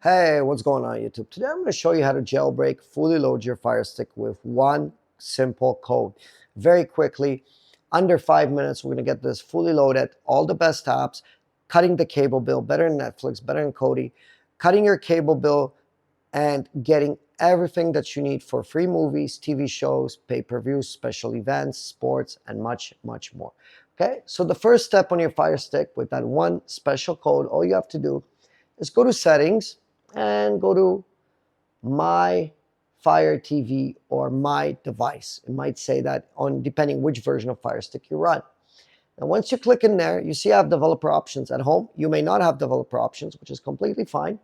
Hey, what's going on YouTube? Today I'm going to show you how to jailbreak, fully load your Fire Stick with one simple code. Very quickly, under 5 minutes, we're going to get this fully loaded, all the best apps, cutting the cable bill, better than Netflix, better than Kodi, cutting your cable bill and getting everything that you need for free movies, TV shows, pay-per-views, special events, sports, and much, much more. Okay, so the first step on your Fire Stick with that one special code, all you have to do is go to settings and go to my Fire TV or my device. It might say that on depending which version of Fire Stick you run. Now, once you click in there, you see I have developer options at home. You may not have developer options, which is completely fine.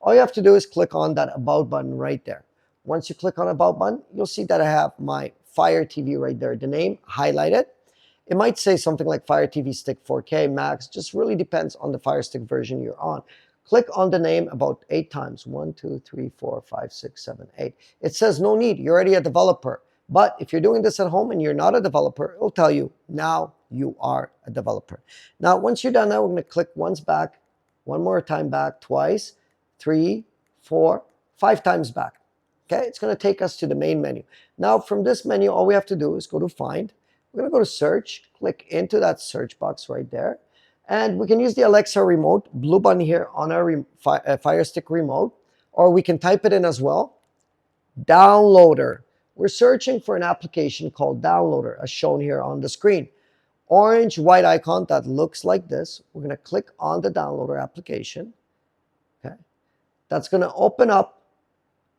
All you have to do is click on that About button right there. Once you click on About button, you'll see that I have my Fire TV right there, the name highlighted. It might say something like Fire TV Stick 4K Max, just really depends on the Fire Stick version you're on. Click on the name about 8 times. 1, 2, 3, 4, 5, 6, 7, 8. It says no need. You're already a developer. But if you're doing this at home and you're not a developer, it'll tell you now you are a developer. Now, once you're done that, we're going to click once back, one more time back, twice, 3, 4, 5 times back. Okay, it's going to take us to the main menu. Now, from this menu, all we have to do is go to Find. We're going to go to Search, click into that search box right there. And we can use the Alexa remote, blue button here on our Fire Stick remote, or we can type it in as well. Downloader. We're searching for an application called Downloader, as shown here on the screen. Orange white icon that looks like this. We're going to click on the Downloader application. Okay, that's going to open up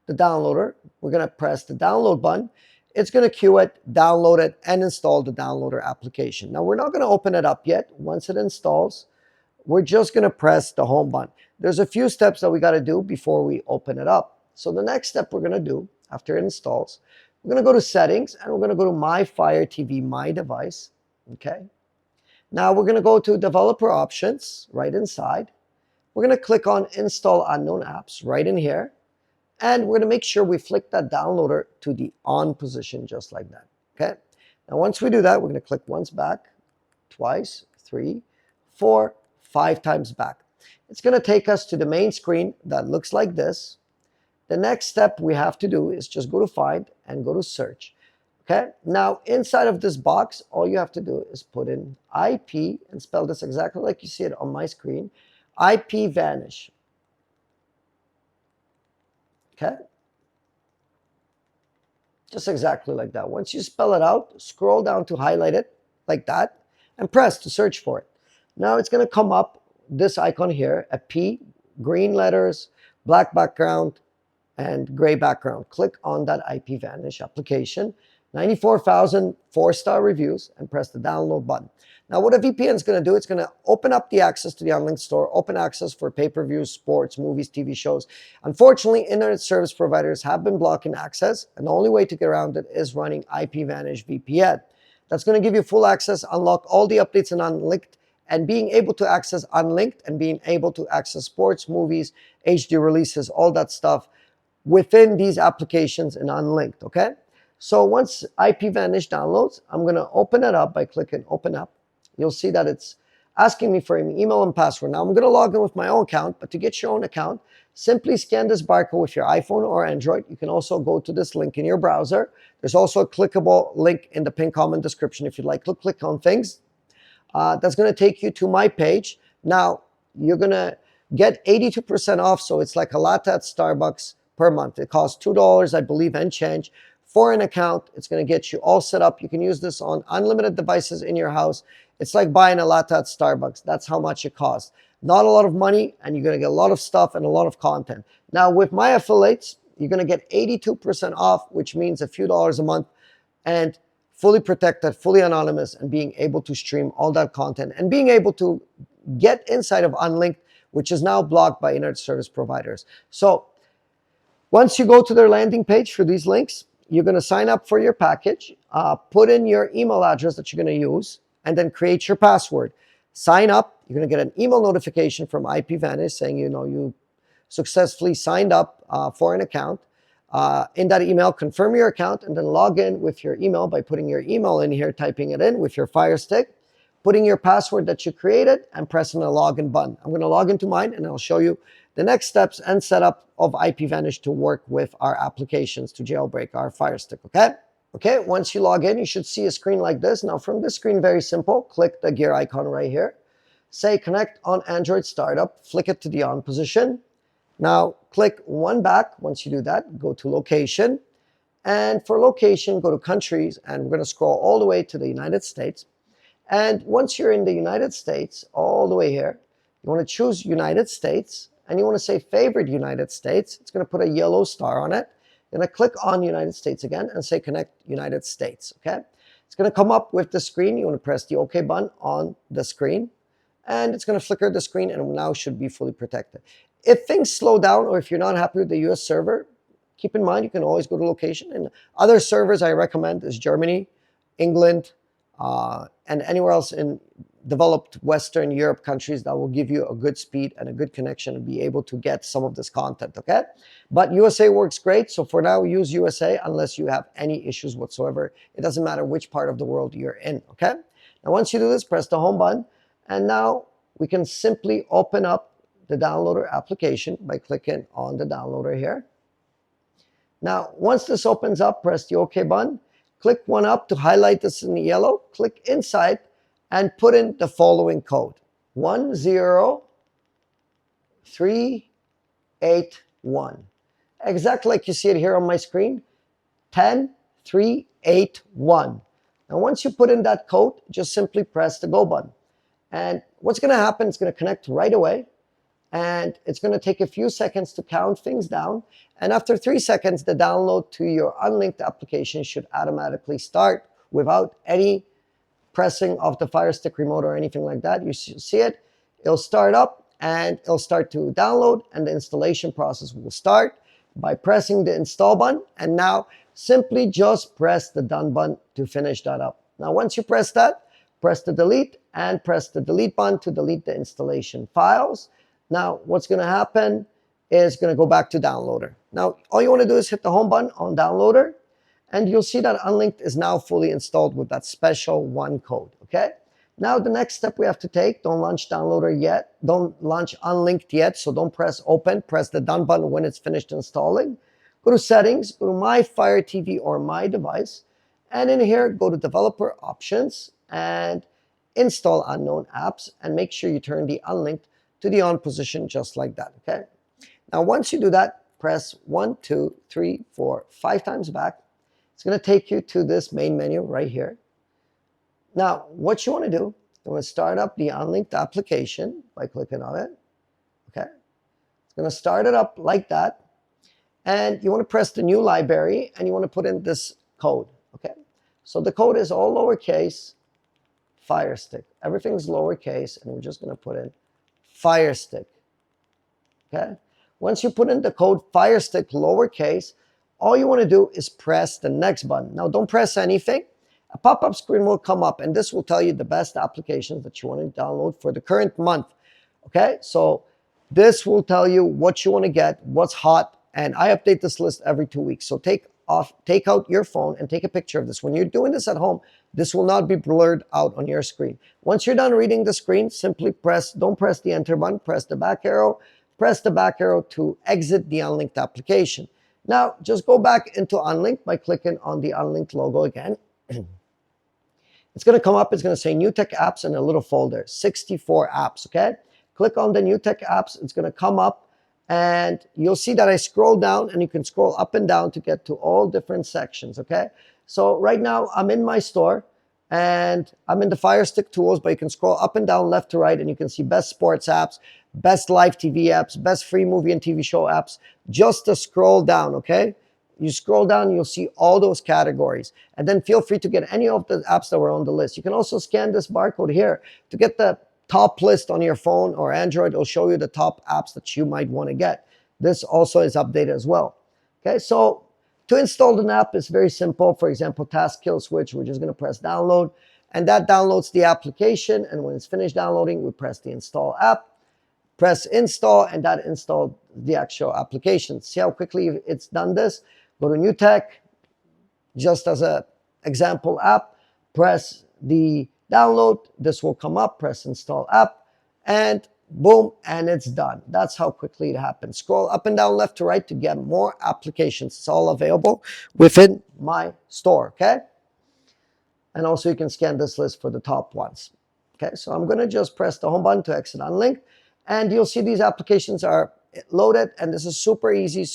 the Downloader. We're going to press the Download button. It's going to queue it, download it, and install the Downloader application. Now, we're not going to open it up yet. Once it installs, we're just going to press the Home button. There's a few steps that we got to do before we open it up. So the next step we're going to do after it installs, we're going to go to Settings, and we're going to go to My Fire TV, My Device. Okay. Now, we're going to go to Developer Options right inside. We're going to click on Install Unknown Apps right in here. And we're going to make sure we flick that downloader to the on position just like that. Okay. Now, once we do that, we're going to click once back, twice, 3, 4, 5 times back. It's going to take us to the main screen that looks like this. The next step we have to do is just go to Find and go to Search. Okay. Now, inside of this box, all you have to do is put in IP and spell this exactly like you see it on my screen. IP vanish. Okay, just exactly like that. Once you spell it out, scroll down to highlight it like that and press to search for it. Now it's going to come up this icon here, a P, green letters, black background, and gray background. Click on that IP Vanish application, 94,000 4-star reviews, and press the download button. Now, what a VPN is going to do, it's going to open up the access to the Unlinked store, open access for pay-per-views, sports, movies, TV shows. Unfortunately, internet service providers have been blocking access, and the only way to get around it is running IP Vanish VPN. That's going to give you full access, unlock all the updates in Unlinked, and being able to access Unlinked and being able to access sports, movies, HD releases, all that stuff within these applications in Unlinked, okay? So once IP Vanish downloads, I'm going to open it up by clicking Open Up. You'll see that it's asking me for an email and password. Now, I'm going to log in with my own account, but to get your own account, simply scan this barcode with your iPhone or Android. You can also go to this link in your browser. There's also a clickable link in the pinned comment description if you'd like to click on things. That's going to take you to my page. Now, you're going to get 82% off, so it's like a latte at Starbucks per month. It costs $2, I believe, and change. For an account, it's going to get you all set up. You can use this on unlimited devices in your house. It's like buying a latte at Starbucks. That's how much it costs. Not a lot of money, and you're going to get a lot of stuff and a lot of content. Now, with my affiliates, you're going to get 82% off, which means a few dollars a month, and fully protected, fully anonymous, and being able to stream all that content and being able to get inside of Unlinked, which is now blocked by internet service providers. So once you go to their landing page for these links, you're going to sign up for your package, put in your email address that you're going to use, and then create your password. Sign up. You're going to get an email notification from IP Vanish saying, you successfully signed up for an account. In that email, confirm your account, and then log in with your email by putting your email in here, typing it in with your Fire Stick, putting your password that you created, and pressing the login button. I'm going to log into mine, and I'll show you the next steps and setup of IPVanish to work with our applications to jailbreak our Fire Stick, okay? Okay, once you log in, you should see a screen like this. Now from this screen, very simple, click the gear icon right here. Say connect on Android Startup, flick it to the on position. Now click one back. Once you do that, go to location. And for location, go to countries, and we're going to scroll all the way to the United States. And once you're in the United States, all the way here, you want to choose United States, and you want to say favorite United States. It's going to put a yellow star on it. You're going to click on United States again and say connect United States, okay? It's going to come up with the screen. You want to press the OK button on the screen, and it's going to flicker the screen, and now should be fully protected. If things slow down or if you're not happy with the US server, keep in mind you can always go to location. And other servers I recommend is Germany, England, and anywhere else in developed Western Europe countries that will give you a good speed and a good connection and be able to get some of this content, okay? But USA works great, so for now use USA unless you have any issues whatsoever. It doesn't matter which part of the world you're in, okay? Now once you do this, press the home button, and now we can simply open up the downloader application by clicking on the downloader here. Now once this opens up, press the OK button, click one up to highlight this in yellow, click inside, and put in the following code, 10381. Exactly like you see it here on my screen, 10381. Now once you put in that code, just simply press the go button. And what's going to happen, it's going to connect right away. And it's going to take a few seconds to count things down. And after 3 seconds, the download to your Unlinked application should automatically start without any pressing of the Fire Stick remote or anything like that. You see it, it'll start up and it'll start to download, and the installation process will start by pressing the install button. And now simply just press the done button to finish that up. Now once you press that, press the delete and press the delete button to delete the installation files. Now what's going to happen is going to go back to downloader. Now all you want to do is hit the home button on downloader, and you'll see that Unlinked is now fully installed with that special one code, okay? Now the next step we have to take, don't launch downloader yet, don't launch Unlinked yet, so don't press open, press the done button when it's finished installing. Go to settings, go to my Fire TV or my device, and in here go to developer options and install unknown apps, and make sure you turn the Unlinked to the on position just like that, okay? Now once you do that, press 1, 2, 3, 4, 5 times back. It's going to take you to this main menu right here. Now, what you want to do, you want to start up the Unlinked application by clicking on it. Okay. It's going to start it up like that. And you want to press the new library, and you want to put in this code. Okay. So the code is all lowercase, Fire Stick. Everything's lowercase, and we're just going to put in Fire Stick. Okay. Once you put in the code Fire Stick lowercase, all you want to do is press the next button. Now, don't press anything. A pop-up screen will come up, and this will tell you the best applications that you want to download for the current month. Okay, so this will tell you what you want to get, what's hot, and I update this list every 2 weeks. So take out your phone and take a picture of this. When you're doing this at home, this will not be blurred out on your screen. Once you're done reading the screen, simply don't press the enter button, press the back arrow to exit the Unlinked application. Now, just go back into Unlinked by clicking on the Unlinked logo again. It's going to come up, it's going to say New Tech Apps in a little folder, 64 apps, okay? Click on the New Tech Apps, it's going to come up, and you'll see that I scroll down, and you can scroll up and down to get to all different sections, okay? So right now, I'm in my store, and I'm in the Fire Stick tools, but you can scroll up and down, left to right, and you can see best sports apps, best live TV apps, best free movie and TV show apps, just to scroll down, okay? You scroll down, you'll see all those categories. And then feel free to get any of the apps that were on the list. You can also scan this barcode here to get the top list on your phone or Android. It'll show you the top apps that you might want to get. This also is updated as well. Okay, so to install an app is very simple. For example, Task Kill Switch, we're just going to press download, and that downloads the application. And when it's finished downloading, we press the install app. Press install, and that installed the actual application. See how quickly it's done this? Go to New Tech, just as an example app, press the download. This will come up, press install app, and boom, and it's done. That's how quickly it happens. Scroll up and down, left to right to get more applications. It's all available within my store, okay? And also you can scan this list for the top ones. Okay, so I'm going to just press the home button to exit Unlinked, and you'll see these applications are loaded, and this is super easy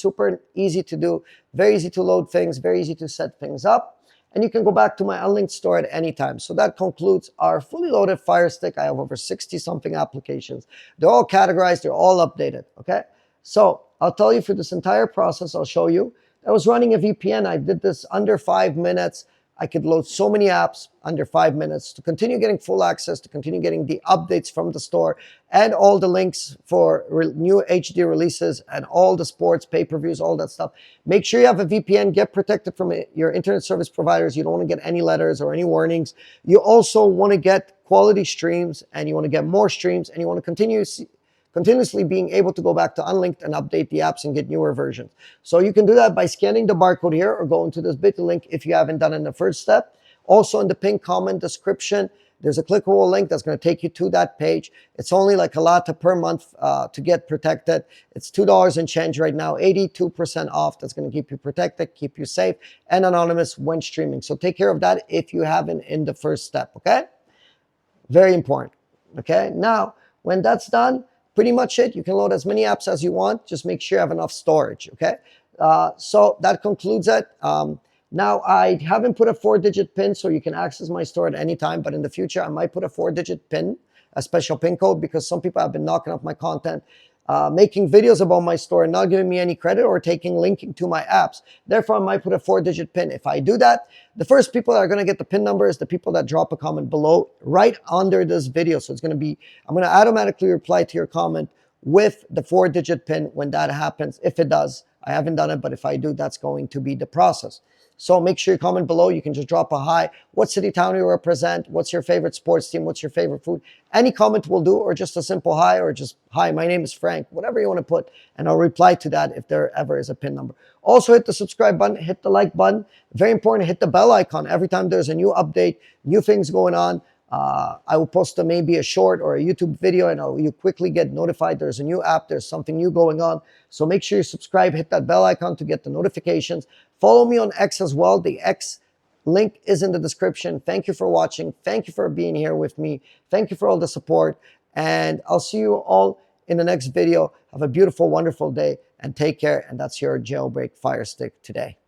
to do, very easy to load things, very easy to set things up. And you can go back to my Unlinked store at any time. So that concludes our fully loaded Fire Stick. I have over 60 something applications. They're all categorized, they're all updated, okay? So I'll tell you for this entire process, I'll show you. I was running a VPN. I did this under 5 minutes. I could load so many apps under 5 minutes to continue getting full access, to continue getting the updates from the store and all the links for new HD releases and all the sports, pay-per-views, all that stuff. Make sure you have a VPN. Get protected from your internet service providers. You don't want to get any letters or any warnings. You also want to get quality streams, and you want to get more streams, and you want to continuously being able to go back to Unlinked and update the apps and get newer versions. So you can do that by scanning the barcode here or go into this bit.ly link if you haven't done it in the first step. Also in the pinned comment description, there's a clickable link that's going to take you to that page. It's only like a lata per month to get protected. It's $2 and change right now, 82% off. That's going to keep you protected, keep you safe and anonymous when streaming. So take care of that if you haven't in the first step, okay? Very important, okay? Now, when that's done, pretty much it. You can load as many apps as you want. Just make sure you have enough storage, okay? So that concludes it. Now, I haven't put a 4-digit PIN, so you can access my store at any time. But in the future, I might put a 4-digit PIN, a special PIN code, because some people have been knocking off my content, making videos about my store and not giving me any credit or linking to my apps. Therefore, I might put a 4-digit PIN. If I do that, the first people that are going to get the PIN number is the people that drop a comment below right under this video. So it's going to be, I'm going to automatically reply to your comment with the 4-digit PIN when that happens. If it does, I haven't done it, but if I do, that's going to be the process. So make sure you comment below. You can just drop a hi. What city, town you represent? What's your favorite sports team? What's your favorite food? Any comment will do, or just a simple hi, or just, hi, my name is Frank. Whatever you want to put, and I'll reply to that if there ever is a PIN number. Also, hit the subscribe button, hit the like button. Very important, hit the bell icon. Every time there's a new update, new things going on, I will post maybe a short or a YouTube video, and you quickly get notified there's a new app, there's something new going on. So make sure you subscribe, hit that bell icon to get the notifications. Follow me on X as well. The X link is in the description. Thank you for watching. Thank you for being here with me. Thank you for all the support. And I'll see you all in the next video. Have a beautiful, wonderful day, and take care. And that's your Jailbreak Fire Stick today.